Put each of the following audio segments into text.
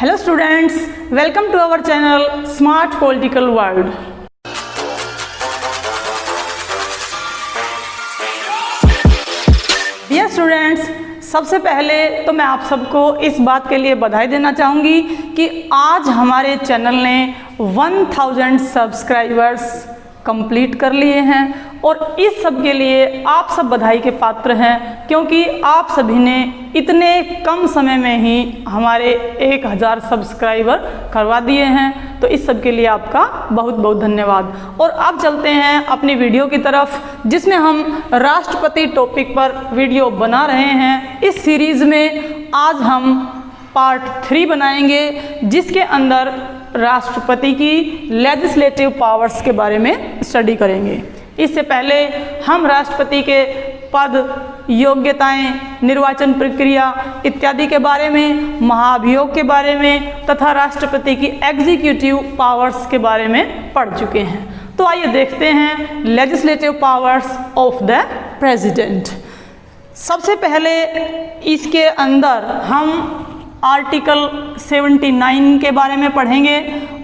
Hello students, welcome to our channel Smart Political World. Dear students, सबसे पहले तो मैं आप सबको इस बात के लिए बधाई देना चाहूँगी कि आज हमारे चैनल ने 1000 सब्सक्राइबर्स कंप्लीट कर लिए हैं और इस सब के लिए आप सब बधाई के पात्र हैं, क्योंकि आप सभी ने इतने कम समय में ही हमारे 1000 सब्सक्राइबर करवा दिए हैं। तो इस सब के लिए आपका बहुत बहुत धन्यवाद। और अब चलते हैं अपनी वीडियो की तरफ, जिसमें हम राष्ट्रपति टॉपिक पर वीडियो बना रहे हैं। इस सीरीज़ में आज हम पार्ट 3 बनाएंगे, जिसके अंदर राष्ट्रपति की लेजिस्लेटिव पावर्स के बारे में स्टडी करेंगे। इससे पहले हम राष्ट्रपति के पद, योग्यताएं, निर्वाचन प्रक्रिया इत्यादि के बारे में, महाभियोग के बारे में तथा राष्ट्रपति की एग्जीक्यूटिव पावर्स के बारे में पढ़ चुके हैं। तो आइए देखते हैं legislative powers of the president. सबसे पहले इसके अंदर हम आर्टिकल 79 के बारे में पढ़ेंगे।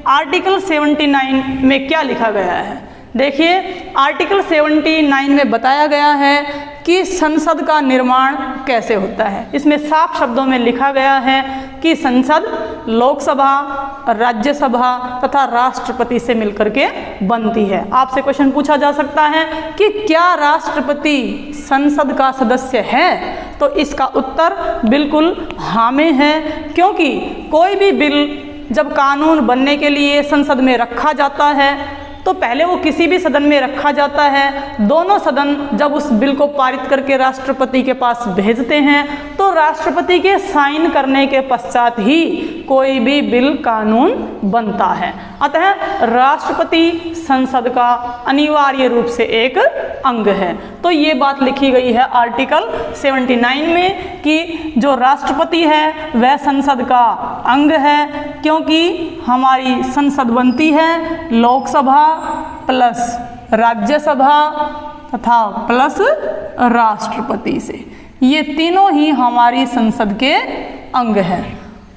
आर्टिकल 79 में क्या लिखा गया है? देखिए, आर्टिकल 79 में बताया गया है कि संसद का निर्माण कैसे होता है। इसमें साफ शब्दों में लिखा गया है कि संसद लोकसभा, राज्यसभा तथा राष्ट्रपति से मिलकर के बनती है। आपसे क्वेश्चन पूछा जा सकता है कि क्या राष्ट्रपति संसद का सदस्य है? तो इसका उत्तर बिल्कुल हाँ में है, क्योंकि कोई भी बिल जब कानून बनने के लिए संसद में रखा जाता है तो पहले वो किसी भी सदन में रखा जाता है। दोनों सदन जब उस बिल को पारित करके राष्ट्रपति के पास भेजते हैं तो राष्ट्रपति के साइन करने के पश्चात ही कोई भी बिल कानून बनता है। अतः राष्ट्रपति संसद का अनिवार्य रूप से एक अंग है। तो ये बात लिखी गई है आर्टिकल 79 में कि जो राष्ट्रपति है वह संसद का अंग है, क्योंकि हमारी संसद बनती है लोकसभा प्लस राज्यसभा तथा प्लस राष्ट्रपति से। ये तीनों ही हमारी संसद के अंग हैं।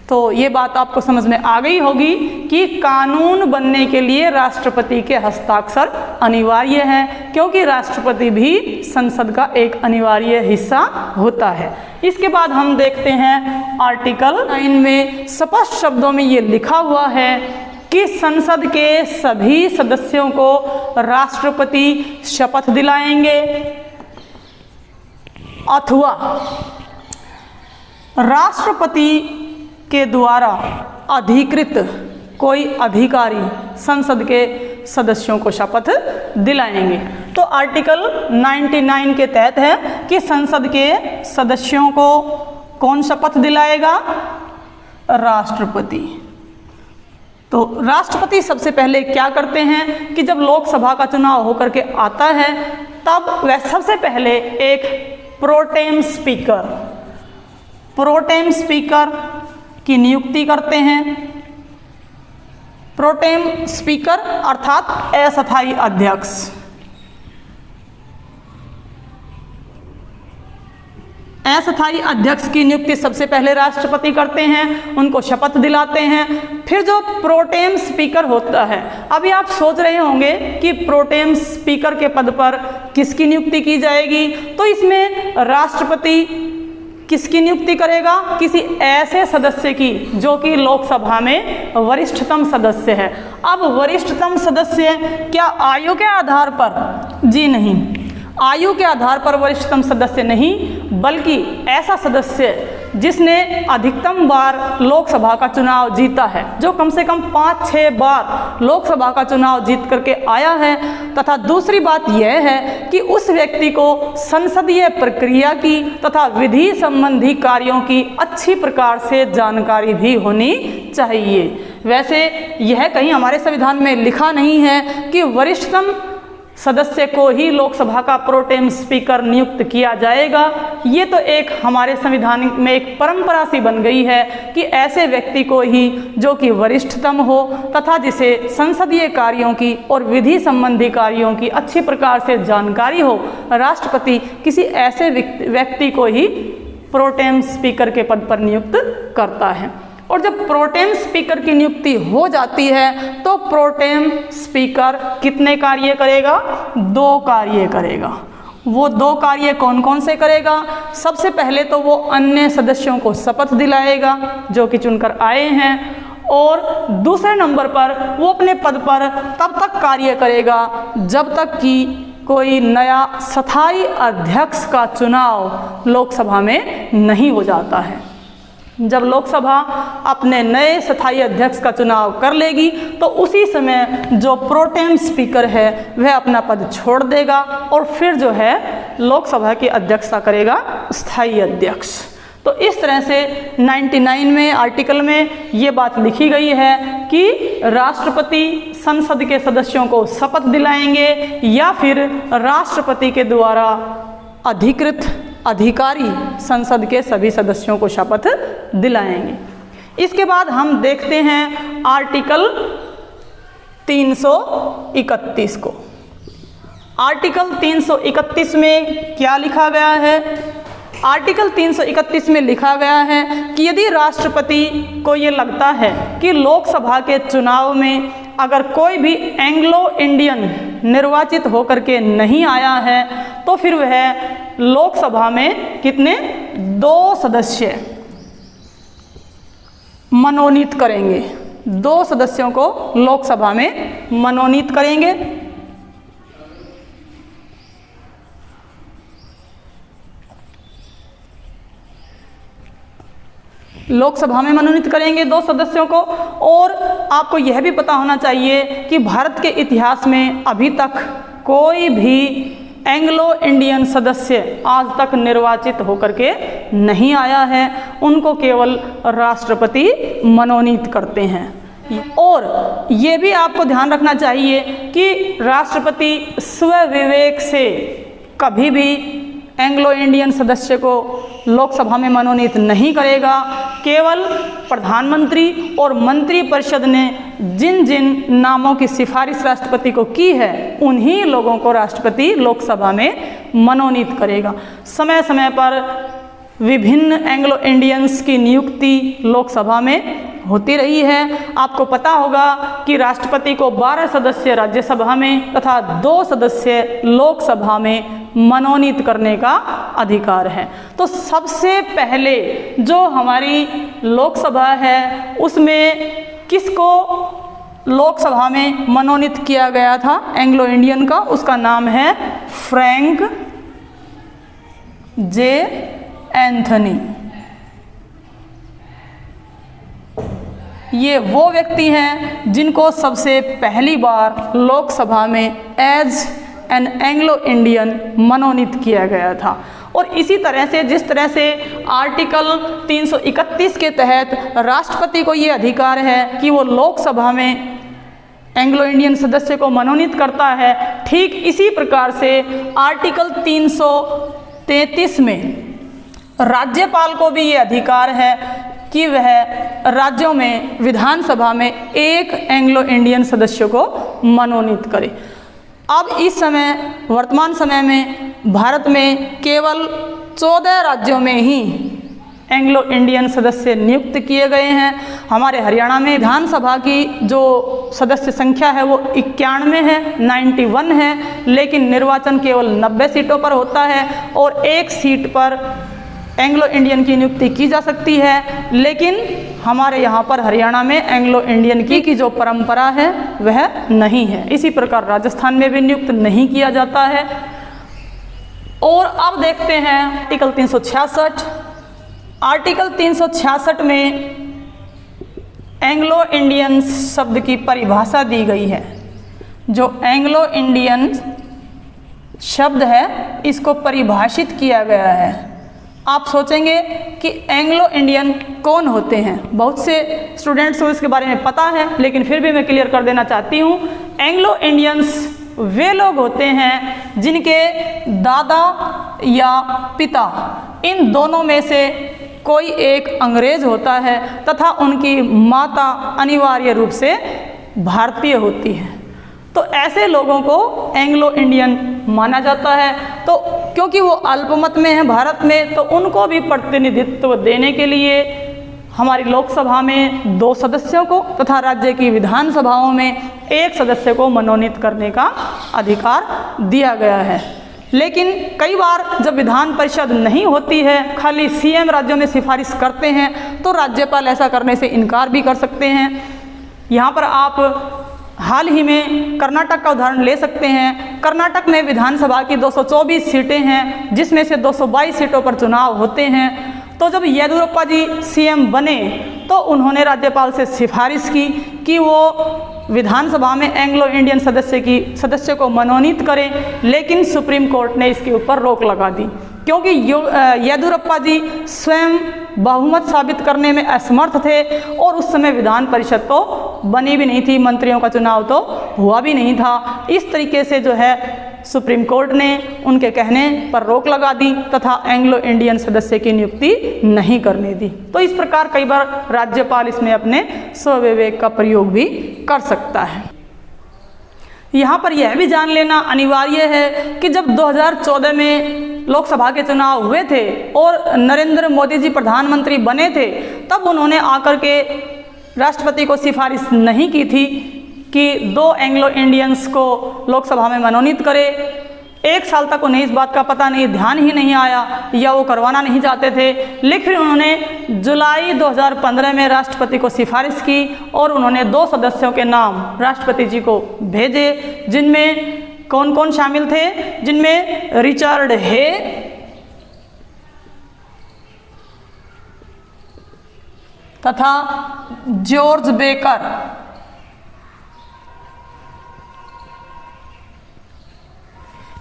तो ये बात आपको समझ में आ गई होगी कि कानून बनने के लिए राष्ट्रपति के हस्ताक्षर अनिवार्य है, क्योंकि राष्ट्रपति भी संसद का एक अनिवार्य हिस्सा होता है। इसके बाद हम देखते हैं आर्टिकल 9 में स्पष्ट शब्दों में ये लिखा हुआ है कि संसद के सभी सदस्यों को राष्ट्रपति शपथ दिलाएंगे अथवा राष्ट्रपति के द्वारा अधिकृत कोई अधिकारी संसद के सदस्यों को शपथ दिलाएंगे। तो आर्टिकल 99 के तहत है कि संसद के सदस्यों को कौन शपथ दिलाएगा? राष्ट्रपति। तो राष्ट्रपति सबसे पहले क्या करते हैं कि जब लोकसभा का चुनाव होकर के आता है तब वह सबसे पहले एक प्रोटेम स्पीकर की नियुक्ति करते हैं। प्रोटेम स्पीकर अर्थात अस्थायी अध्यक्ष। अस्थायी अध्यक्ष की नियुक्ति सबसे पहले राष्ट्रपति करते हैं, उनको शपथ दिलाते हैं। फिर जो प्रोटेम स्पीकर होता है, अभी आप सोच रहे होंगे कि प्रोटेम स्पीकर के पद पर किसकी नियुक्ति की जाएगी? तो इसमें राष्ट्रपति किसकी नियुक्ति करेगा? किसी ऐसे सदस्य की जो कि लोकसभा में वरिष्ठतम सदस्य है। अब वरिष्ठतम सदस्य क्या आयु के आधार पर? जी नहीं, आयु के आधार पर वरिष्ठतम सदस्य नहीं, बल्कि ऐसा सदस्य जिसने अधिकतम बार लोकसभा का चुनाव जीता है, जो कम से कम 5-6 बार लोकसभा का चुनाव जीत करके आया है। तथा दूसरी बात यह है कि उस व्यक्ति को संसदीय प्रक्रिया की तथा विधि संबंधी कार्यों की अच्छी प्रकार से जानकारी भी होनी चाहिए। वैसे यह कहीं हमारे संविधान में लिखा नहीं है कि वरिष्ठतम सदस्य को ही लोकसभा का प्रोटेम स्पीकर नियुक्त किया जाएगा। ये तो एक हमारे संविधान में एक परंपरा सी बन गई है कि ऐसे व्यक्ति को ही जो कि वरिष्ठतम हो तथा जिसे संसदीय कार्यों की और विधि संबंधी कार्यों की अच्छी प्रकार से जानकारी हो, राष्ट्रपति किसी ऐसे व्यक्ति को ही प्रोटेम स्पीकर के पद पर नियुक्त करता है। और जब प्रोटेम स्पीकर की नियुक्ति हो जाती है तो प्रोटेम स्पीकर कितने कार्य करेगा? 2 कार्य करेगा। वो 2 कार्य कौन कौन से करेगा? सबसे पहले तो वो अन्य सदस्यों को शपथ दिलाएगा जो कि चुनकर आए हैं, और दूसरे नंबर पर वो अपने पद पर तब तक कार्य करेगा जब तक कि कोई नया स्थायी अध्यक्ष का चुनाव लोकसभा में नहीं हो जाता है। जब लोकसभा अपने नए स्थायी अध्यक्ष का चुनाव कर लेगी तो उसी समय जो प्रोटेम स्पीकर है वह अपना पद छोड़ देगा और फिर जो है लोकसभा की अध्यक्षता करेगा स्थायी अध्यक्ष। तो इस तरह से 99 में आर्टिकल में ये बात लिखी गई है कि राष्ट्रपति संसद के सदस्यों को शपथ दिलाएंगे या फिर राष्ट्रपति के द्वारा अधिकृत अधिकारी संसद के सभी सदस्यों को शपथ दिलाएंगे। इसके बाद हम देखते हैं आर्टिकल 331 को। आर्टिकल 331 में क्या लिखा गया है? आर्टिकल 331 में लिखा गया है कि यदि राष्ट्रपति को ये लगता है कि लोकसभा के चुनाव में अगर कोई भी एंग्लो इंडियन निर्वाचित होकर के नहीं आया है तो फिर वह लोकसभा में कितने 2 सदस्य मनोनीत करेंगे। 2 सदस्यों को लोकसभा में मनोनीत करेंगे। लोकसभा में मनोनीत करेंगे 2 सदस्यों को। और आपको यह भी पता होना चाहिए कि भारत के इतिहास में अभी तक कोई भी एंग्लो इंडियन सदस्य आज तक निर्वाचित होकर के नहीं आया है, उनको केवल राष्ट्रपति मनोनीत करते हैं। और ये भी आपको ध्यान रखना चाहिए कि राष्ट्रपति स्वविवेक से कभी भी एंग्लो इंडियन सदस्य को लोकसभा में मनोनीत नहीं करेगा। केवल प्रधानमंत्री और मंत्रिपरिषद ने जिन जिन नामों की सिफारिश राष्ट्रपति को की है उन्हीं लोगों को राष्ट्रपति लोकसभा में मनोनीत करेगा। समय समय पर विभिन्न एंग्लो इंडियंस की नियुक्ति लोकसभा में होती रही है। आपको पता होगा कि राष्ट्रपति को 12 सदस्य राज्यसभा में तथा 2 सदस्य लोकसभा में मनोनीत करने का अधिकार है। तो सबसे पहले जो हमारी लोकसभा है उसमें किसको लोकसभा में मनोनीत किया गया था एंग्लो इंडियन का? उसका नाम है फ्रैंक जे एंथनी। ये वो व्यक्ति हैं जिनको सबसे पहली बार लोकसभा में एज एन एंग्लो इंडियन मनोनीत किया गया था। और इसी तरह से जिस तरह से आर्टिकल 331 के तहत राष्ट्रपति को ये अधिकार है कि वो लोकसभा में एंग्लो इंडियन सदस्य को मनोनीत करता है, ठीक इसी प्रकार से आर्टिकल 333 में राज्यपाल को भी ये अधिकार है कि वह राज्यों में विधानसभा में एक एंग्लो इंडियन सदस्य को मनोनीत करे। अब इस समय वर्तमान समय में भारत में केवल 14 राज्यों में ही एंग्लो इंडियन सदस्य नियुक्त किए गए हैं। हमारे हरियाणा में विधानसभा की जो सदस्य संख्या है वो 91 है, 91 है, लेकिन निर्वाचन केवल 90 सीटों पर होता है और 1 सीट पर एंग्लो इंडियन की नियुक्ति की जा सकती है। लेकिन हमारे यहाँ पर हरियाणा में एंग्लो इंडियन की जो परंपरा है वह नहीं है। इसी प्रकार राजस्थान में भी नियुक्त नहीं किया जाता है। और अब देखते हैं आर्टिकल 366। आर्टिकल 366 में एंग्लो इंडियन शब्द की परिभाषा दी गई है। जो एंग्लो इंडियन शब्द है इसको परिभाषित किया गया है। आप सोचेंगे कि एंग्लो इंडियन कौन होते हैं? बहुत से स्टूडेंट्स को इसके बारे में पता है, लेकिन फिर भी मैं क्लियर कर देना चाहती हूँ। एंग्लो इंडियंस वे लोग होते हैं जिनके दादा या पिता इन दोनों में से कोई एक अंग्रेज होता है तथा उनकी माता अनिवार्य रूप से भारतीय होती है। तो ऐसे लोगों को एंग्लो इंडियन माना जाता है। तो क्योंकि वो अल्पमत में है भारत में, तो उनको भी प्रतिनिधित्व देने के लिए हमारी लोकसभा में 2 सदस्यों को तथा राज्य की विधानसभाओं में 1 सदस्य को मनोनीत करने का अधिकार दिया गया है। लेकिन कई बार जब विधान परिषद नहीं होती है, खाली सीएम राज्यों में सिफारिश करते हैं, तो राज्यपाल ऐसा करने से इनकार भी कर सकते हैं। यहाँ पर आप हाल ही में कर्नाटक का उदाहरण ले सकते हैं। कर्नाटक में विधानसभा की 224 सीटें हैं, जिसमें से 222 सीटों पर चुनाव होते हैं। तो जब येदियुरप्पा जी सीएम बने तो उन्होंने राज्यपाल से सिफारिश की कि वो विधानसभा में एंग्लो इंडियन सदस्य को मनोनीत करें, लेकिन सुप्रीम कोर्ट ने इसके ऊपर रोक लगा दी, क्योंकि येदियुरप्पा जी स्वयं बहुमत साबित करने में असमर्थ थे और उस समय विधान परिषद तो बनी भी नहीं थी, मंत्रियों का चुनाव तो हुआ भी नहीं था। इस तरीके से जो है सुप्रीम कोर्ट ने उनके कहने पर रोक लगा दी तथा एंग्लो इंडियन सदस्य की नियुक्ति नहीं करने दी। तो इस प्रकार कई बार राज्यपाल इसमें अपने स्वविवेक का प्रयोग भी कर सकता है। यहाँ पर यह भी जान लेना अनिवार्य है कि जब 2014 में लोकसभा के चुनाव हुए थे और नरेंद्र मोदी जी प्रधानमंत्री बने थे, तब उन्होंने आकर के राष्ट्रपति को सिफारिश नहीं की थी कि 2 एंग्लो इंडियंस को लोकसभा में मनोनीत करे। 1 साल तक उन्हें इस बात का पता नहीं, ध्यान ही नहीं आया या वो करवाना नहीं चाहते थे। लेकिन उन्होंने जुलाई 2015 में राष्ट्रपति को सिफारिश की और उन्होंने 2 सदस्यों के नाम राष्ट्रपति जी को भेजे, जिनमें कौन कौन शामिल थे, जिनमें रिचर्ड हे तथा जॉर्ज बेकर।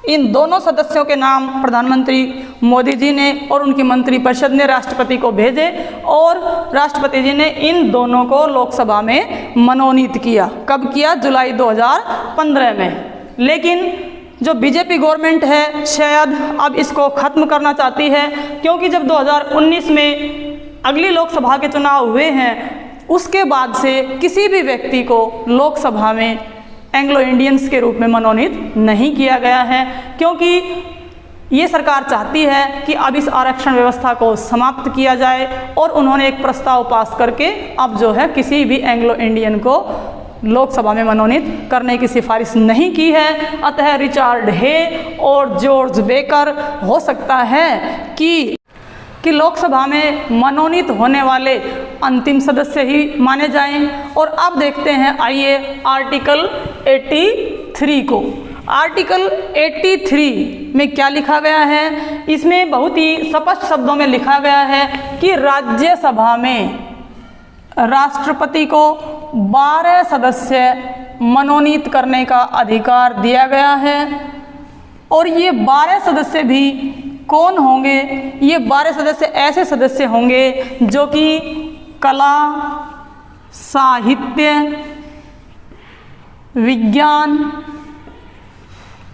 इन दोनों सदस्यों के नाम प्रधानमंत्री मोदी जी ने और उनकी मंत्रिपरिषद ने राष्ट्रपति को भेजे और राष्ट्रपति जी ने इन दोनों को लोकसभा में मनोनीत किया। कब किया? जुलाई 2015 में। लेकिन जो बीजेपी गवर्नमेंट है शायद अब इसको ख़त्म करना चाहती है, क्योंकि जब 2019 में अगली लोकसभा के चुनाव हुए हैं, उसके बाद से किसी भी व्यक्ति को लोकसभा में एंग्लो इंडियंस के रूप में मनोनीत नहीं किया गया है, क्योंकि ये सरकार चाहती है कि अब इस आरक्षण व्यवस्था को समाप्त किया जाए और उन्होंने एक प्रस्ताव पास करके अब जो है किसी भी एंग्लो इंडियन को लोकसभा में मनोनीत करने की सिफारिश नहीं की है। अतः रिचर्ड हे और जॉर्ज बेकर हो सकता है कि लोकसभा में मनोनीत होने वाले अंतिम सदस्य ही माने जाएं। और अब देखते हैं, आइए आर्टिकल 83 को। आर्टिकल 83 में क्या लिखा गया है? इसमें बहुत ही स्पष्ट शब्दों में लिखा गया है कि राज्यसभा में राष्ट्रपति को 12 सदस्य मनोनीत करने का अधिकार दिया गया है। और ये 12 सदस्य भी कौन होंगे? ये 12 सदस्य ऐसे सदस्य होंगे जो कि कला, साहित्य, विज्ञान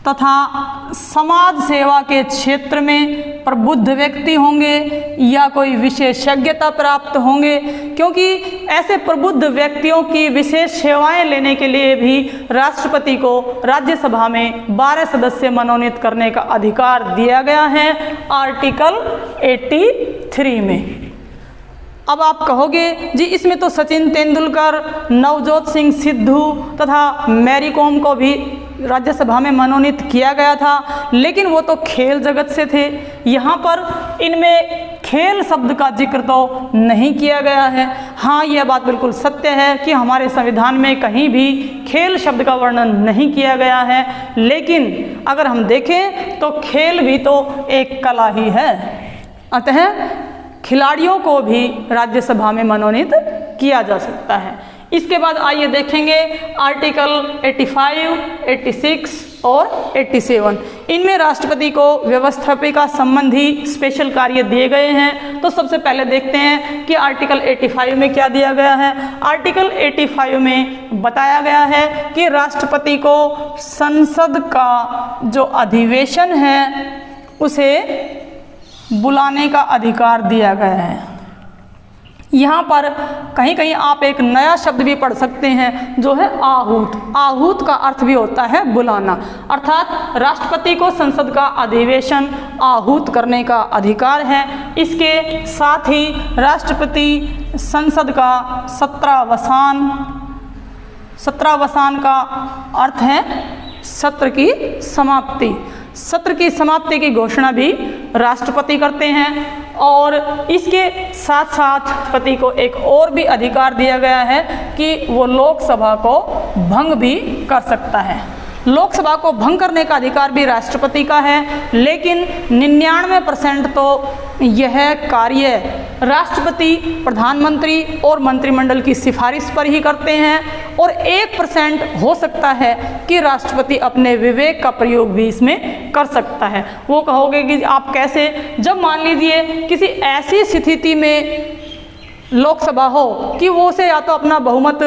तथा समाज सेवा के क्षेत्र में प्रबुद्ध व्यक्ति होंगे या कोई विशेषज्ञता प्राप्त होंगे, क्योंकि ऐसे प्रबुद्ध व्यक्तियों की विशेष सेवाएं लेने के लिए भी राष्ट्रपति को राज्यसभा में 12 सदस्य मनोनीत करने का अधिकार दिया गया है आर्टिकल 83 में। अब आप कहोगे जी इसमें तो सचिन तेंदुलकर, नवजोत सिंह सिद्धू तथा मैरी कॉम को भी राज्यसभा में मनोनीत किया गया था, लेकिन वो तो खेल जगत से थे। यहाँ पर इनमें खेल शब्द का जिक्र तो नहीं किया गया है। हाँ, यह बात बिल्कुल सत्य है कि हमारे संविधान में कहीं भी खेल शब्द का वर्णन नहीं किया गया है, लेकिन अगर हम देखें तो खेल भी तो एक कला ही है। अतः खिलाड़ियों को भी राज्यसभा में मनोनीत किया जा सकता है। इसके बाद आइए देखेंगे आर्टिकल 85, 86 और 87। इनमें राष्ट्रपति को व्यवस्थापिका संबंधी स्पेशल कार्य दिए गए हैं। तो सबसे पहले देखते हैं कि आर्टिकल 85 में क्या दिया गया है। आर्टिकल 85 में बताया गया है कि राष्ट्रपति को संसद का जो अधिवेशन है उसे बुलाने का अधिकार दिया गया है। यहाँ पर कहीं कहीं आप एक नया शब्द भी पढ़ सकते हैं जो है आहूत। आहूत का अर्थ भी होता है बुलाना, अर्थात राष्ट्रपति को संसद का अधिवेशन आहूत करने का अधिकार है। इसके साथ ही राष्ट्रपति संसद का सत्रावसान का अर्थ है सत्र की समाप्ति। सत्र की समाप्ति की घोषणा भी राष्ट्रपति करते हैं। और इसके साथ साथ राष्ट्रपति को एक और भी अधिकार दिया गया है कि वो लोकसभा को भंग भी कर सकता है। लोकसभा को भंग करने का अधिकार भी राष्ट्रपति का है, लेकिन 99% तो यह कार्य राष्ट्रपति, प्रधानमंत्री और मंत्रिमंडल की सिफारिश पर ही करते हैं। और 1% हो सकता है कि राष्ट्रपति अपने विवेक का प्रयोग भी इसमें कर सकता है। वो कहोगे कि आप कैसे, जब मान लीजिए किसी ऐसी स्थिति में लोकसभा हो कि वो उसे या तो अपना बहुमत,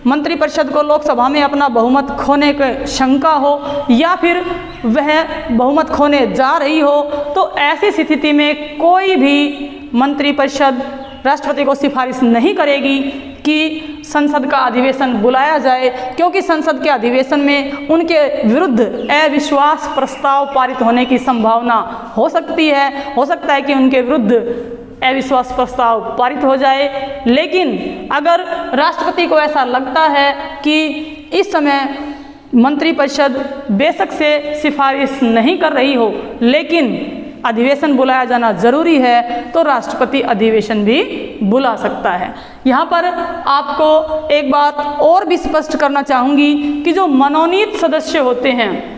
मंत्रिपरिषद को लोकसभा में अपना बहुमत खोने की शंका हो या फिर वह बहुमत खोने जा रही हो, तो ऐसी स्थिति में कोई भी मंत्रिपरिषद राष्ट्रपति को सिफारिश नहीं करेगी कि संसद का अधिवेशन बुलाया जाए, क्योंकि संसद के अधिवेशन में उनके विरुद्ध अविश्वास प्रस्ताव पारित होने की संभावना हो सकती है। हो सकता है कि उनके विरुद्ध अविश्वास प्रस्ताव पारित हो जाए। लेकिन अगर राष्ट्रपति को ऐसा लगता है कि इस समय मंत्रिपरिषद बेशक से सिफारिश नहीं कर रही हो, लेकिन अधिवेशन बुलाया जाना जरूरी है, तो राष्ट्रपति अधिवेशन भी बुला सकता है। यहाँ पर आपको एक बात और भी स्पष्ट करना चाहूँगी कि जो मनोनीत सदस्य होते हैं,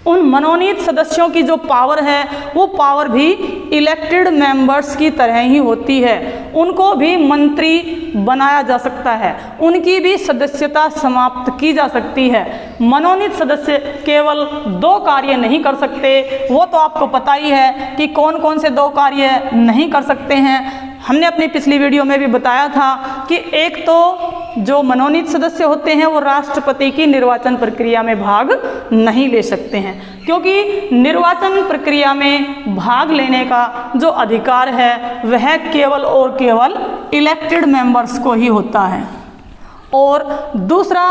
उन मनोनीत सदस्यों की जो पावर है वो पावर भी इलेक्टेड मेंबर्स की तरह ही होती है। उनको भी मंत्री बनाया जा सकता है, उनकी भी सदस्यता समाप्त की जा सकती है। मनोनीत सदस्य केवल 2 कार्य नहीं कर सकते, वो तो आपको पता ही है कि कौन कौन से 2 कार्य नहीं कर सकते हैं। हमने अपनी पिछली वीडियो में भी बताया था कि एक तो जो मनोनीत सदस्य होते हैं वो राष्ट्रपति की निर्वाचन प्रक्रिया में भाग नहीं ले सकते हैं, क्योंकि निर्वाचन प्रक्रिया में भाग लेने का जो अधिकार है वह केवल और केवल इलेक्टेड मेंबर्स को ही होता है। और दूसरा,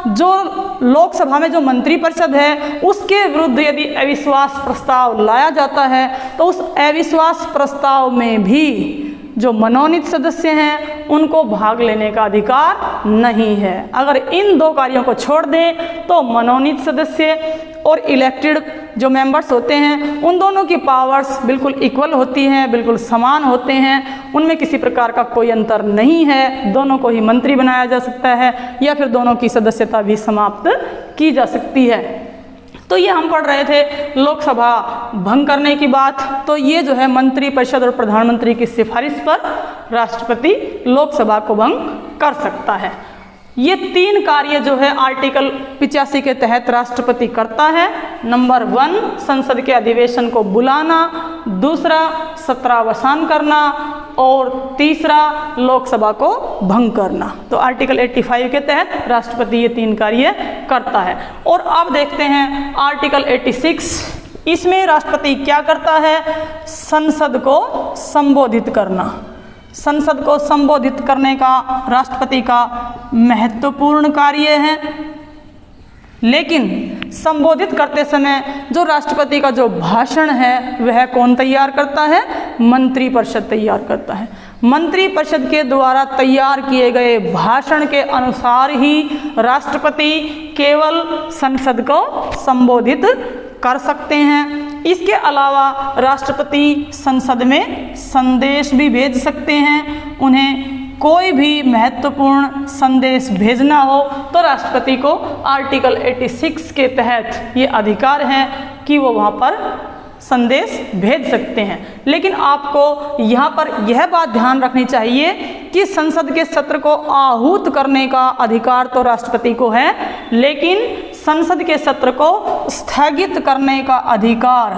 जो लोकसभा में जो मंत्रिपरिषद है उसके विरुद्ध यदि अविश्वास प्रस्ताव लाया जाता है तो उस अविश्वास प्रस्ताव में भी जो मनोनीत सदस्य हैं उनको भाग लेने का अधिकार नहीं है। अगर इन 2 कार्यों को छोड़ दें तो मनोनीत सदस्य और इलेक्टेड जो मेंबर्स होते हैं उन दोनों की पावर्स बिल्कुल इक्वल होती हैं, बिल्कुल समान होते हैं, उनमें किसी प्रकार का कोई अंतर नहीं है। दोनों को ही मंत्री बनाया जा सकता है या फिर दोनों की सदस्यता भी समाप्त की जा सकती है। तो ये हम पढ़ रहे थे लोकसभा भंग करने की बात। तो ये जो है मंत्रिपरिषद और प्रधानमंत्री की सिफारिश पर राष्ट्रपति लोकसभा को भंग कर सकता है। ये 3 कार्य जो है आर्टिकल 85 के तहत राष्ट्रपति करता है। नंबर 1 संसद के अधिवेशन को बुलाना, दूसरा सत्रावसान करना और तीसरा लोकसभा को भंग करना। तो आर्टिकल 85 के तहत राष्ट्रपति ये 3 कार्य करता है। और अब देखते हैं आर्टिकल 86, इसमें राष्ट्रपति क्या करता है? संसद को संबोधित करना। संसद को संबोधित करने का राष्ट्रपति का महत्वपूर्ण कार्य है, लेकिन संबोधित करते समय जो राष्ट्रपति का जो भाषण है वह कौन तैयार करता है? मंत्रिपरिषद तैयार करता है। मंत्रिपरिषद के द्वारा तैयार किए गए भाषण के अनुसार ही राष्ट्रपति केवल संसद को संबोधित कर सकते हैं। इसके अलावा राष्ट्रपति संसद में संदेश भी भेज सकते हैं। उन्हें कोई भी महत्वपूर्ण संदेश भेजना हो तो राष्ट्रपति को आर्टिकल 86 के तहत ये अधिकार है कि वो वहाँ पर संदेश भेज सकते हैं। लेकिन आपको यहाँ पर यह बात ध्यान रखनी चाहिए कि संसद के सत्र को आहूत करने का अधिकार तो राष्ट्रपति को है, लेकिन संसद के सत्र को स्थगित करने का अधिकार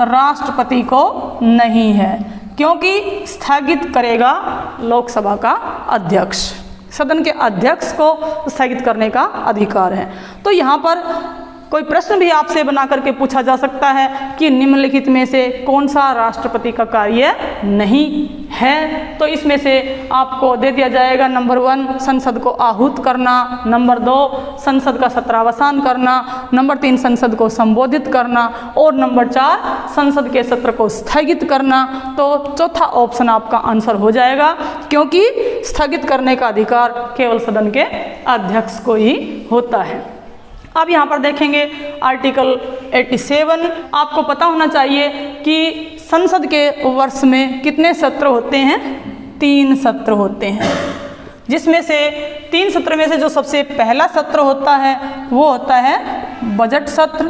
राष्ट्रपति को नहीं है, क्योंकि स्थगित करेगा लोकसभा का अध्यक्ष। सदन के अध्यक्ष को स्थगित करने का अधिकार है। तो यहाँ पर कोई प्रश्न भी आपसे बना करके पूछा जा सकता है कि निम्नलिखित में से कौन सा राष्ट्रपति का कार्य नहीं है, तो इसमें से आपको दे दिया जाएगा नंबर 1 संसद को आहूत करना, नंबर 2 संसद का सत्रावसान करना, नंबर 3 संसद को संबोधित करना और नंबर 4 संसद के सत्र को स्थगित करना। तो चौथा ऑप्शन आपका आंसर हो जाएगा, क्योंकि स्थगित करने का अधिकार केवल सदन के अध्यक्ष को ही होता है। अब यहाँ पर देखेंगे आर्टिकल 87। आपको पता होना चाहिए कि संसद के वर्ष में कितने सत्र होते हैं? 3 सत्र होते हैं, जिसमें से 3 सत्र में से जो सबसे पहला सत्र होता है वो होता है बजट सत्र,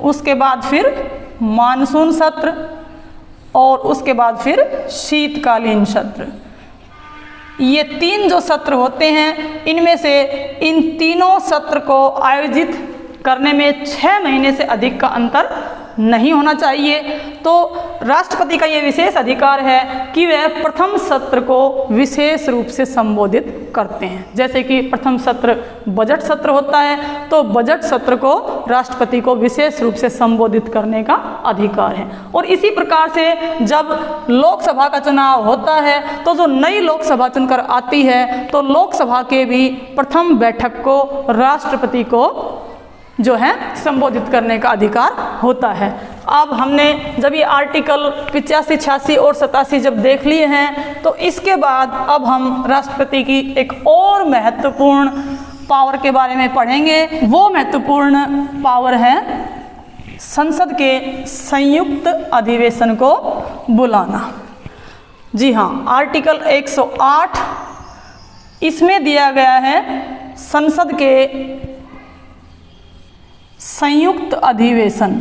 उसके बाद फिर मानसून सत्र और उसके बाद फिर शीतकालीन सत्र। ये 3 जो सत्र होते हैं, इनमें से इन तीनों सत्र को आयोजित करने में 6 महीने से अधिक का अंतर नहीं होना चाहिए। तो राष्ट्रपति का ये विशेष अधिकार है कि वह प्रथम सत्र को विशेष रूप से संबोधित करते हैं। जैसे कि प्रथम सत्र बजट सत्र होता है, तो बजट सत्र को राष्ट्रपति को विशेष रूप से संबोधित करने का अधिकार है। और इसी प्रकार से जब लोकसभा का चुनाव होता है, तो जो नई लोकसभा चुनकर आती है, तो लोकसभा के भी प्रथम बैठक को राष्ट्रपति को जो है संबोधित करने का अधिकार होता है। अब हमने जब ये आर्टिकल 85, 86 और 87 जब देख लिए हैं, तो इसके बाद अब हम राष्ट्रपति की एक और महत्वपूर्ण पावर के बारे में पढ़ेंगे। वो महत्वपूर्ण पावर है संसद के संयुक्त अधिवेशन को बुलाना। जी हाँ, आर्टिकल 108 इसमें दिया गया है संसद के संयुक्त अधिवेशन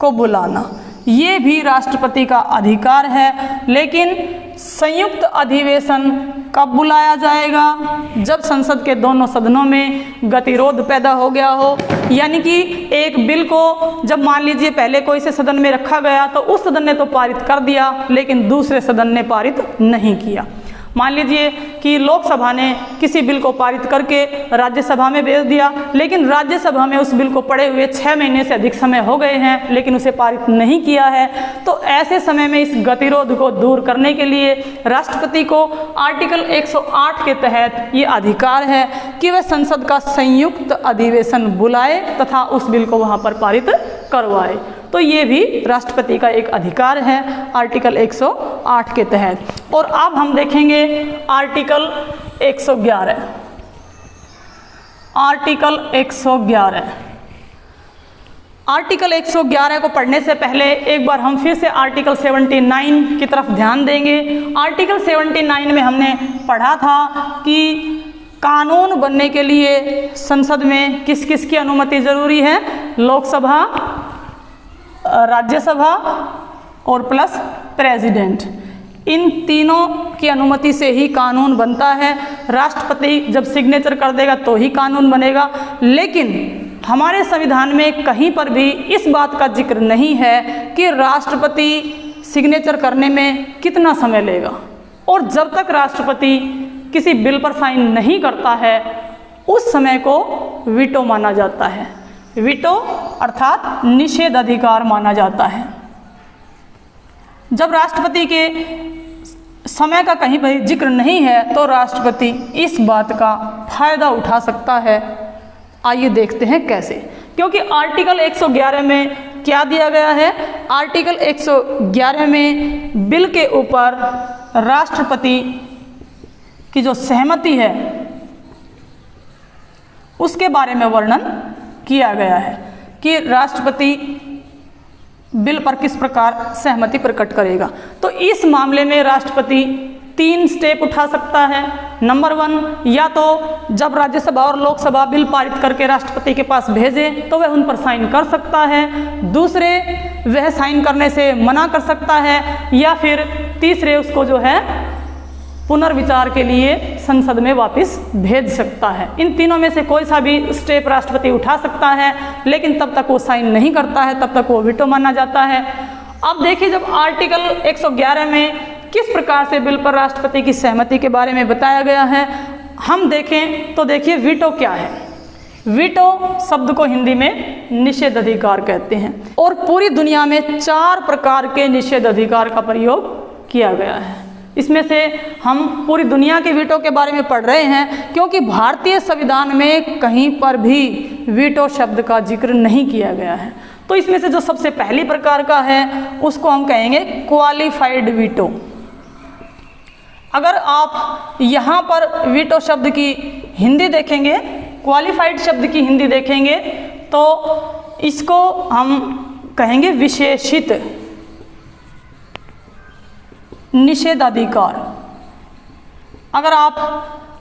को बुलाना। ये भी राष्ट्रपति का अधिकार है, लेकिन संयुक्त अधिवेशन कब बुलाया जाएगा? जब संसद के दोनों सदनों में गतिरोध पैदा हो गया हो, यानी कि एक बिल को जब मान लीजिए पहले कोई से सदन में रखा गया, तो उस सदन ने तो पारित कर दिया, लेकिन दूसरे सदन ने पारित नहीं किया। मान लीजिए कि लोकसभा ने किसी बिल को पारित करके राज्यसभा में भेज दिया, लेकिन राज्यसभा में उस बिल को पढ़े हुए 6 महीने से अधिक समय हो गए हैं, लेकिन उसे पारित नहीं किया है। तो ऐसे समय में इस गतिरोध को दूर करने के लिए राष्ट्रपति को आर्टिकल 108 के तहत ये अधिकार है कि वह संसद का संयुक्त अधिवेशन बुलाए तथा उस बिल को वहाँ पर पारित करवाए। तो ये भी राष्ट्रपति का एक अधिकार है आर्टिकल 108 के तहत। और अब हम देखेंगे आर्टिकल 111। आर्टिकल 111 आर्टिकल 111 को पढ़ने से पहले एक बार हम फिर से आर्टिकल 79 की तरफ ध्यान देंगे। आर्टिकल 79 में हमने पढ़ा था कि कानून बनने के लिए संसद में किस किस की अनुमति जरूरी है? लोकसभा, राज्यसभा और प्लस प्रेसिडेंट। इन तीनों की अनुमति से ही कानून बनता है। राष्ट्रपति जब सिग्नेचर कर देगा तो ही कानून बनेगा। लेकिन हमारे संविधान में कहीं पर भी इस बात का जिक्र नहीं है कि राष्ट्रपति सिग्नेचर करने में कितना समय लेगा। और जब तक राष्ट्रपति किसी बिल पर साइन नहीं करता है, उस समय को वीटो माना जाता है। वीटो अर्थात निषेध अधिकार माना जाता है। जब राष्ट्रपति के समय का कहीं पर जिक्र नहीं है, तो राष्ट्रपति इस बात का फायदा उठा सकता है। आइए देखते हैं कैसे। क्योंकि आर्टिकल 111 में क्या दिया गया है? आर्टिकल 111 में बिल के ऊपर राष्ट्रपति की जो सहमति है उसके बारे में वर्णन किया गया है कि राष्ट्रपति बिल पर किस प्रकार सहमति प्रकट करेगा। तो इस मामले में राष्ट्रपति 3 स्टेप उठा सकता है। नंबर 1, या तो जब राज्यसभा और लोकसभा बिल पारित करके राष्ट्रपति के पास भेजे तो वह उन पर साइन कर सकता है। दूसरे, वह साइन करने से मना कर सकता है। या फिर तीसरे, उसको जो है पुनर्विचार के लिए संसद में वापस भेज सकता है। इन तीनों में से कोई सा भी स्टेप राष्ट्रपति उठा सकता है, लेकिन तब तक वो साइन नहीं करता है, तब तक वो वीटो माना जाता है। अब देखिए, जब आर्टिकल 111 में किस प्रकार से बिल पर राष्ट्रपति की सहमति के बारे में बताया गया है, हम देखें तो देखिए वीटो क्या है। वीटो शब्द को हिंदी में निषेधाधिकार कहते हैं और पूरी दुनिया में 4 प्रकार के निषेधाधिकार का प्रयोग किया गया है। इसमें से हम पूरी दुनिया के वीटो के बारे में पढ़ रहे हैं क्योंकि भारतीय संविधान में कहीं पर भी वीटो शब्द का जिक्र नहीं किया गया है। तो इसमें से जो सबसे पहली प्रकार का है उसको हम कहेंगे क्वालिफाइड वीटो। अगर आप यहाँ पर वीटो शब्द की हिंदी देखेंगे, क्वालिफाइड शब्द की हिंदी देखेंगे तो इसको हम कहेंगे विशेषित निषेधाधिकार। अगर आप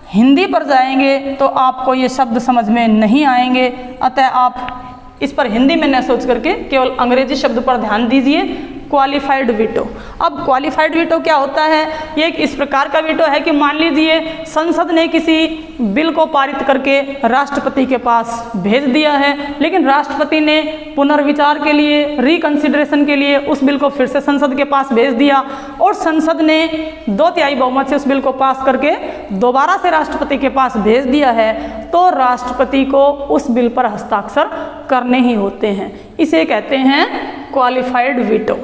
हिंदी पर जाएंगे तो आपको ये शब्द समझ में नहीं आएंगे, अतः आप इस पर हिंदी में न सोच करके केवल अंग्रेजी शब्द पर ध्यान दीजिए, क्वालिफाइड वीटो। अब क्वालिफाइड वीटो क्या होता है? ये एक इस प्रकार का वीटो है कि मान लीजिए संसद ने किसी बिल को पारित करके राष्ट्रपति के पास भेज दिया है, लेकिन राष्ट्रपति ने पुनर्विचार के लिए, रिकंसिडरेशन के लिए उस बिल को फिर से संसद के पास भेज दिया और संसद ने 2/3 बहुमत से उस बिल को पास करके दोबारा से राष्ट्रपति के पास भेज दिया है, तो राष्ट्रपति को उस बिल पर हस्ताक्षर करने ही होते हैं। इसे कहते हैं क्वालिफाइड वीटो।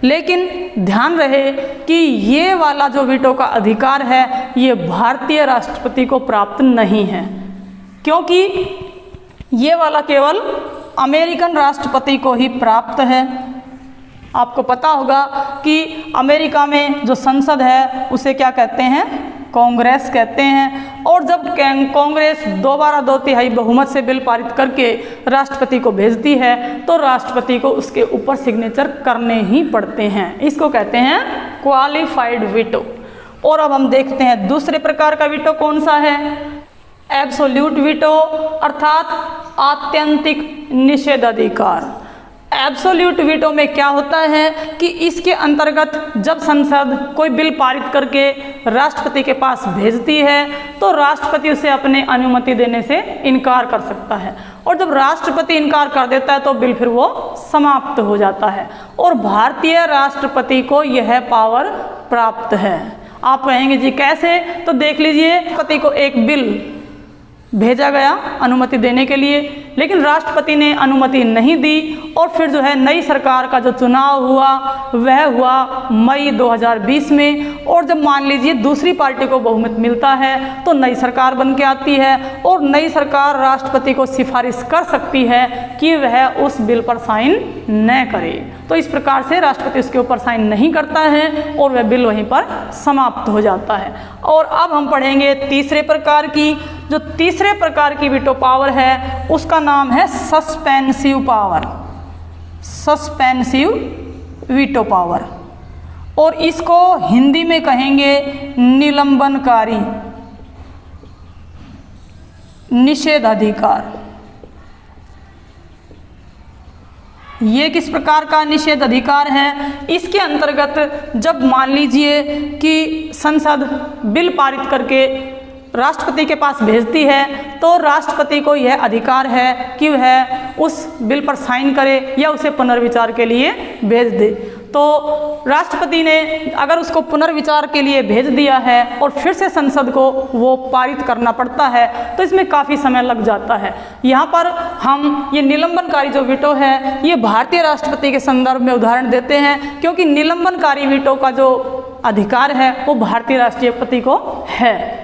लेकिन ध्यान रहे कि ये वाला जो वीटो का अधिकार है ये भारतीय राष्ट्रपति को प्राप्त नहीं है, क्योंकि ये वाला केवल अमेरिकन राष्ट्रपति को ही प्राप्त है। आपको पता होगा कि अमेरिका में जो संसद है उसे क्या कहते हैं? कांग्रेस कहते हैं। और जब कांग्रेस दोबारा 2/3 बहुमत से बिल पारित करके राष्ट्रपति को भेजती है तो राष्ट्रपति को उसके ऊपर सिग्नेचर करने ही पड़ते हैं। इसको कहते हैं क्वालिफाइड वीटो। और अब हम देखते हैं दूसरे प्रकार का वीटो कौन सा है? एब्सोल्यूट वीटो अर्थात आत्यंतिक निषेधाधिकार। एब्सोल्यूट वीटो में क्या होता है कि इसके अंतर्गत जब संसद कोई बिल पारित करके राष्ट्रपति के पास भेजती है तो राष्ट्रपति उसे अपने अनुमति देने से इनकार कर सकता है, और जब राष्ट्रपति इनकार कर देता है तो बिल फिर वो समाप्त हो जाता है और भारतीय राष्ट्रपति को यह पावर प्राप्त है। आप कहेंगे जी कैसे? तो देख लीजिए, राष्ट्रपति को एक बिल भेजा गया अनुमति देने के लिए, लेकिन राष्ट्रपति ने अनुमति नहीं दी और फिर जो है नई सरकार का जो चुनाव हुआ वह हुआ मई 2020 में। और जब मान लीजिए दूसरी पार्टी को बहुमत मिलता है तो नई सरकार बन के आती है और नई सरकार राष्ट्रपति को सिफारिश कर सकती है कि वह उस बिल पर साइन न करे। तो इस प्रकार से राष्ट्रपति उसके ऊपर साइन नहीं करता है और वह बिल वहीं पर समाप्त हो जाता है। और अब हम पढ़ेंगे तीसरे प्रकार की। जो तीसरे प्रकार की वीटो पावर है उसका नाम है suspensive power, suspensive veto power, और इसको हिंदी में कहेंगे निलंबनकारी निषेधाधिकार। ये किस प्रकार का निषेध अधिकार है? इसके अंतर्गत जब मान लीजिए कि संसद बिल पारित करके राष्ट्रपति के पास भेजती है तो राष्ट्रपति को यह अधिकार है कि वह उस बिल पर साइन करे या उसे पुनर्विचार के लिए भेज दे। तो राष्ट्रपति ने अगर उसको पुनर्विचार के लिए भेज दिया है और फिर से संसद को वो पारित करना पड़ता है तो इसमें काफ़ी समय लग जाता है। यहाँ पर हम ये निलंबनकारी जो वीटो है ये भारतीय राष्ट्रपति के संदर्भ में उदाहरण देते हैं, क्योंकि निलंबनकारी वीटो का जो अधिकार है वो भारतीय राष्ट्रपति को है।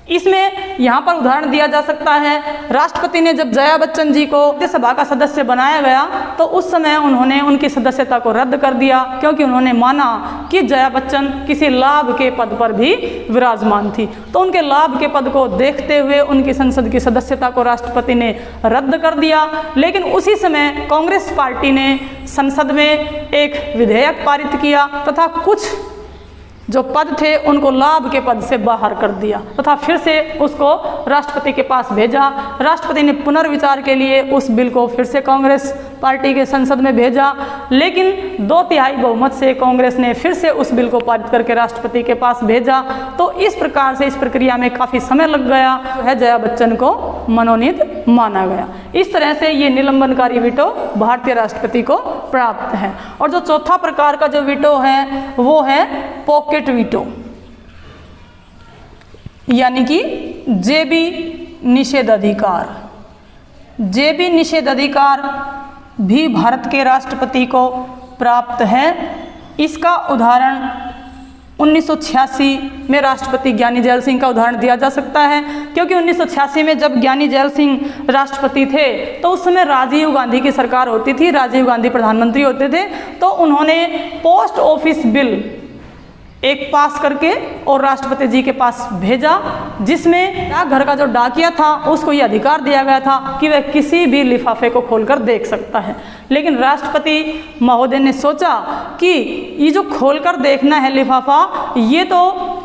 इसमें यहाँ पर उदाहरण दिया जा सकता है, राष्ट्रपति ने जब जया बच्चन जी को राज्यसभा का सदस्य बनाया गया तो उस समय उन्होंने उनकी सदस्यता को रद्द कर दिया, क्योंकि उन्होंने माना कि जया बच्चन किसी लाभ के पद पर भी विराजमान थी। तो उनके लाभ के पद को देखते हुए उनकी संसद की सदस्यता को राष्ट्रपति ने रद्द कर दिया। लेकिन उसी समय कांग्रेस पार्टी ने संसद में एक विधेयक पारित किया तथा कुछ जो पद थे उनको लाभ के पद से बाहर कर दिया तथा फिर से उसको राष्ट्रपति के पास भेजा। राष्ट्रपति ने पुनर्विचार के लिए उस बिल को फिर से कांग्रेस पार्टी के संसद में भेजा, लेकिन 2/3 बहुमत से कांग्रेस ने फिर से उस बिल को पारित करके राष्ट्रपति के पास भेजा। तो इस प्रकार से इस प्रक्रिया में काफ़ी समय लग गया, जो है जया बच्चन को मनोनीत माना गया। इस तरह से ये निलंबनकारी वीटो भारतीय राष्ट्रपति को प्राप्त है। और जो चौथा प्रकार का जो वीटो है वो है पॉकेट वीटो, यानी कि जेबी निषेधाधिकार। जेबी निषेधाधिकार भी भारत के राष्ट्रपति को प्राप्त है। इसका उदाहरण 1986 में राष्ट्रपति ज्ञानी जैल सिंह का उदाहरण दिया जा सकता है, क्योंकि 1986 में जब ज्ञानी जैल सिंह राष्ट्रपति थे तो उस समय राजीव गांधी की सरकार होती थी, राजीव गांधी प्रधानमंत्री होते थे। तो उन्होंने पोस्ट ऑफिस बिल एक पास करके और राष्ट्रपति जी के पास भेजा, जिसमें डाकघर का जो डाकिया था उसको ये अधिकार दिया गया था कि वह किसी भी लिफाफे को खोलकर देख सकता है। लेकिन राष्ट्रपति महोदय ने सोचा कि ये जो खोलकर देखना है लिफाफा, ये तो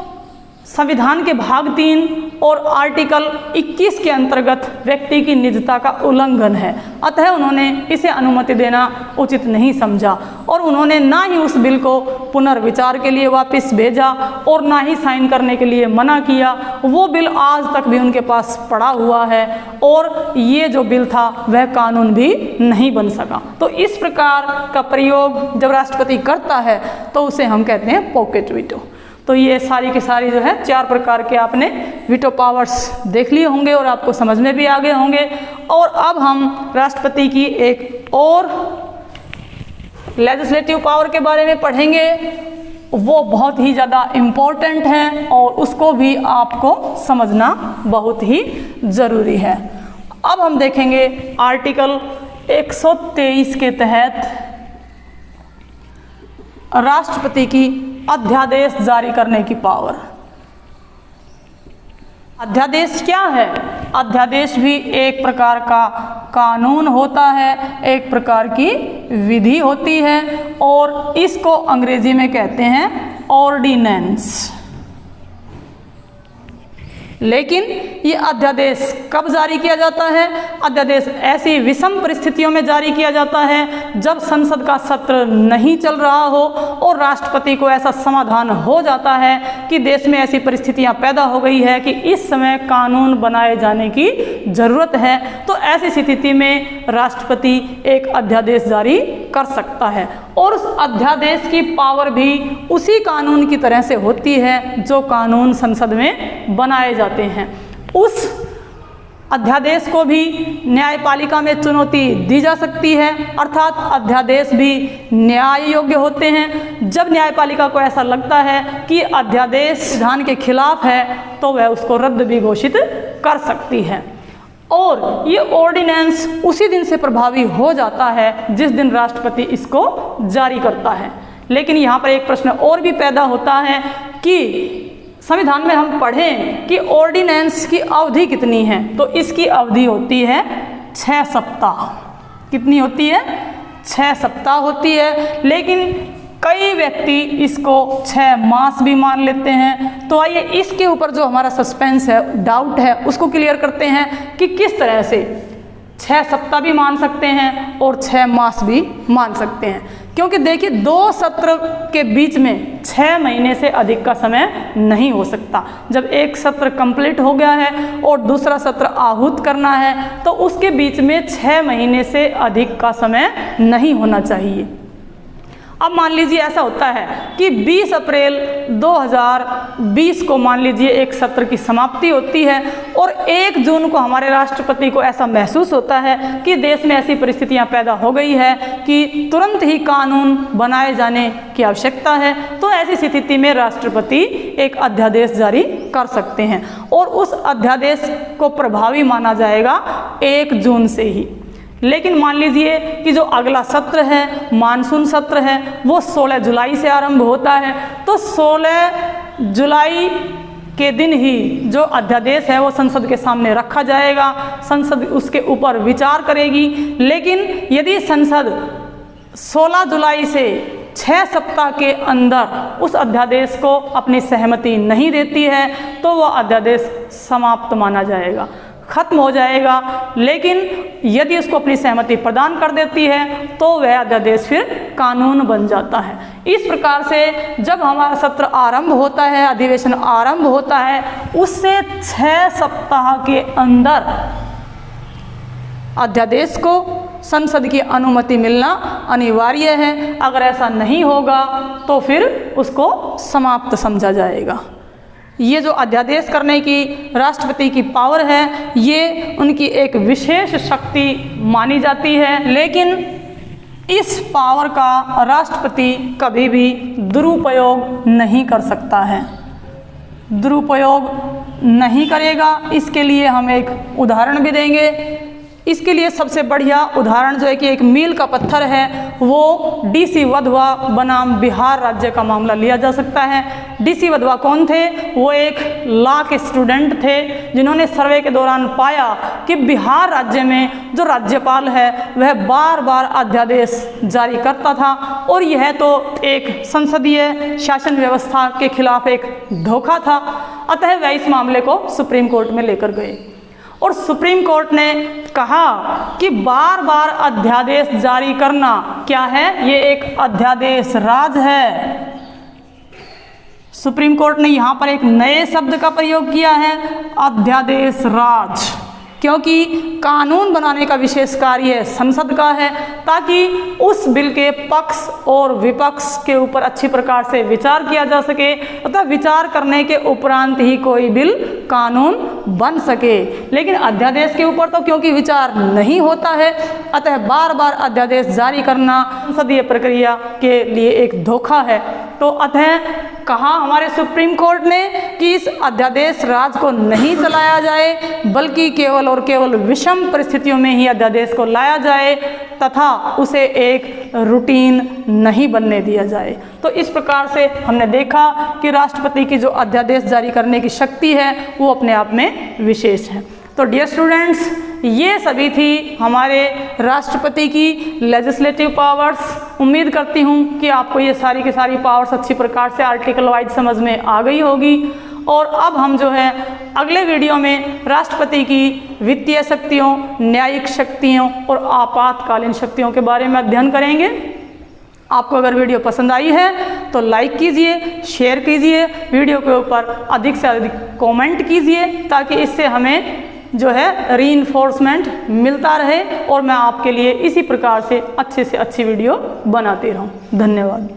संविधान के भाग 3 और आर्टिकल 21 के अंतर्गत व्यक्ति की निजता का उल्लंघन है, अतः उन्होंने इसे अनुमति देना उचित नहीं समझा और उन्होंने ना ही उस बिल को पुनर्विचार के लिए वापस भेजा और ना ही साइन करने के लिए मना किया। वो बिल आज तक भी उनके पास पड़ा हुआ है और ये जो बिल था वह कानून भी नहीं बन सका। तो इस प्रकार का प्रयोग जब राष्ट्रपति करता है तो उसे हम कहते हैं पॉकेट वीटो। तो ये सारी की सारी जो है 4 प्रकार के आपने वीटो पावर्स देख लिए होंगे और आपको समझ में भी आ गए होंगे। और अब हम राष्ट्रपति की एक और लेजिस्लेटिव पावर के बारे में पढ़ेंगे, वो बहुत ही ज़्यादा इम्पोर्टेंट है और उसको भी आपको समझना बहुत ही ज़रूरी है। अब हम देखेंगे आर्टिकल 123 के तहत राष्ट्रपति की अध्यादेश जारी करने की पावर। अध्यादेश क्या है? अध्यादेश भी एक प्रकार का कानून होता है, एक प्रकार की विधि होती है और इसको अंग्रेजी में कहते हैं ऑर्डिनेंस। लेकिन ये अध्यादेश कब जारी किया जाता है? अध्यादेश ऐसी विषम परिस्थितियों में जारी किया जाता है जब संसद का सत्र नहीं चल रहा हो और राष्ट्रपति को ऐसा समाधान हो जाता है कि देश में ऐसी परिस्थितियां पैदा हो गई है कि इस समय कानून बनाए जाने की ज़रूरत है। तो ऐसी स्थिति में राष्ट्रपति एक अध्यादेश जारी कर सकता है और उस अध्यादेश की पावर भी उसी कानून की तरह से होती है जो कानून संसद में बनाए जाते हैं। उस अध्यादेश को भी न्यायपालिका में चुनौती दी जा सकती है, अर्थात अध्यादेश भी न्याय योग्य होते हैं। जब न्यायपालिका को ऐसा लगता है कि अध्यादेश संविधान के खिलाफ है तो वह उसको रद्द भी घोषित कर सकती है और ये ऑर्डिनेंस उसी दिन से प्रभावी हो जाता है जिस दिन राष्ट्रपति इसको जारी करता है। लेकिन यहाँ पर एक प्रश्न और भी पैदा होता है कि संविधान में हम पढ़ें कि ऑर्डिनेंस की अवधि कितनी है, तो इसकी अवधि होती है 6 सप्ताह। कितनी होती है? 6 सप्ताह होती है। लेकिन कई व्यक्ति इसको 6 मास भी मान लेते हैं। तो आइए इसके ऊपर जो हमारा सस्पेंस है, डाउट है, उसको क्लियर करते हैं कि किस तरह से 6 सप्ताह भी मान सकते हैं और 6 मास भी मान सकते हैं। क्योंकि देखिए 2 सत्र के बीच में 6 महीने से अधिक का समय नहीं हो सकता। जब एक सत्र कंप्लीट हो गया है और दूसरा सत्र आहूत करना है तो उसके बीच में 6 महीने से अधिक का समय नहीं होना चाहिए। अब मान लीजिए ऐसा होता है कि 20 अप्रैल 2020 को मान लीजिए एक सत्र की समाप्ति होती है और 1 जून को हमारे राष्ट्रपति को ऐसा महसूस होता है कि देश में ऐसी परिस्थितियां पैदा हो गई है कि तुरंत ही कानून बनाए जाने की आवश्यकता है। तो ऐसी स्थिति में राष्ट्रपति एक अध्यादेश जारी कर सकते हैं और उस अध्यादेश को प्रभावी माना जाएगा 1 जून से ही। लेकिन मान लीजिए कि जो अगला सत्र है, मानसून सत्र है, वो 16 जुलाई से आरंभ होता है। तो 16 जुलाई के दिन ही जो अध्यादेश है वो संसद के सामने रखा जाएगा, संसद उसके ऊपर विचार करेगी। लेकिन यदि संसद 16 जुलाई से 6 सप्ताह के अंदर उस अध्यादेश को अपनी सहमति नहीं देती है तो वह अध्यादेश समाप्त माना जाएगा, खत्म हो जाएगा। लेकिन यदि उसको अपनी सहमति प्रदान कर देती है तो वह अध्यादेश फिर कानून बन जाता है। इस प्रकार से जब हमारा सत्र आरंभ होता है, अधिवेशन आरंभ होता है, उससे 6 सप्ताह के अंदर अध्यादेश को संसद की अनुमति मिलना अनिवार्य है। अगर ऐसा नहीं होगा तो फिर उसको समाप्त समझा जाएगा। ये जो अध्यादेश करने की राष्ट्रपति की पावर है, ये उनकी एक विशेष शक्ति मानी जाती है। लेकिन इस पावर का राष्ट्रपति कभी भी दुरुपयोग नहीं कर सकता है, दुरुपयोग नहीं करेगा। इसके लिए हम एक उदाहरण भी देंगे। इसके लिए सबसे बढ़िया उदाहरण जो है कि एक मील का पत्थर है, वो डीसी वधवा बनाम बिहार राज्य का मामला लिया जा सकता है। डीसी वधवा कौन थे? वो एक लॉ के स्टूडेंट थे जिन्होंने सर्वे के दौरान पाया कि बिहार राज्य में जो राज्यपाल है वह बार बार अध्यादेश जारी करता था और यह तो एक संसदीय शासन व्यवस्था के खिलाफ एक धोखा था। अतः वह इस मामले को सुप्रीम कोर्ट में लेकर गए और सुप्रीम कोर्ट ने कहा कि बार बार अध्यादेश जारी करना क्या है? ये एक अध्यादेश राज है। सुप्रीम कोर्ट ने यहाँ पर एक नए शब्द का प्रयोग किया है, अध्यादेश राज, क्योंकि कानून बनाने का विशेष कार्य संसद का है, ताकि उस बिल के पक्ष और विपक्ष के ऊपर अच्छी प्रकार से विचार किया जा सके, अतः विचार करने के उपरांत ही कोई बिल कानून बन सके। लेकिन अध्यादेश के ऊपर तो क्योंकि विचार नहीं होता है, अतः बार बार अध्यादेश जारी करना संसदीय प्रक्रिया के लिए एक धोखा है। तो अतः कहा हमारे सुप्रीम कोर्ट ने कि इस अध्यादेश राज को नहीं चलाया जाए, बल्कि केवल और केवल विषम परिस्थितियों में ही अध्यादेश को लाया जाए तथा उसे एक रूटीन नहीं बनने दिया जाए। तो इस प्रकार से हमने देखा कि राष्ट्रपति की जो अध्यादेश जारी करने की शक्ति है वो अपने आप में विशेष है। तो डियर स्टूडेंट्स, ये सभी थी हमारे राष्ट्रपति की लेजिस्लेटिव पावर्स। उम्मीद करती हूँ कि आपको ये सारी की सारी पावर्स अच्छी प्रकार से आर्टिकल वाइज समझ में आ गई होगी। और अब हम जो है अगले वीडियो में राष्ट्रपति की वित्तीय शक्तियों, न्यायिक शक्तियों और आपातकालीन शक्तियों के बारे में अध्ययन करेंगे। आपको अगर वीडियो पसंद आई है तो लाइक कीजिए, शेयर कीजिए, वीडियो के ऊपर अधिक से अधिक कमेंट कीजिए, ताकि इससे हमें जो है रीइंफोर्समेंट मिलता रहे और मैं आपके लिए इसी प्रकार से अच्छी वीडियो बनाती रहूं। धन्यवाद।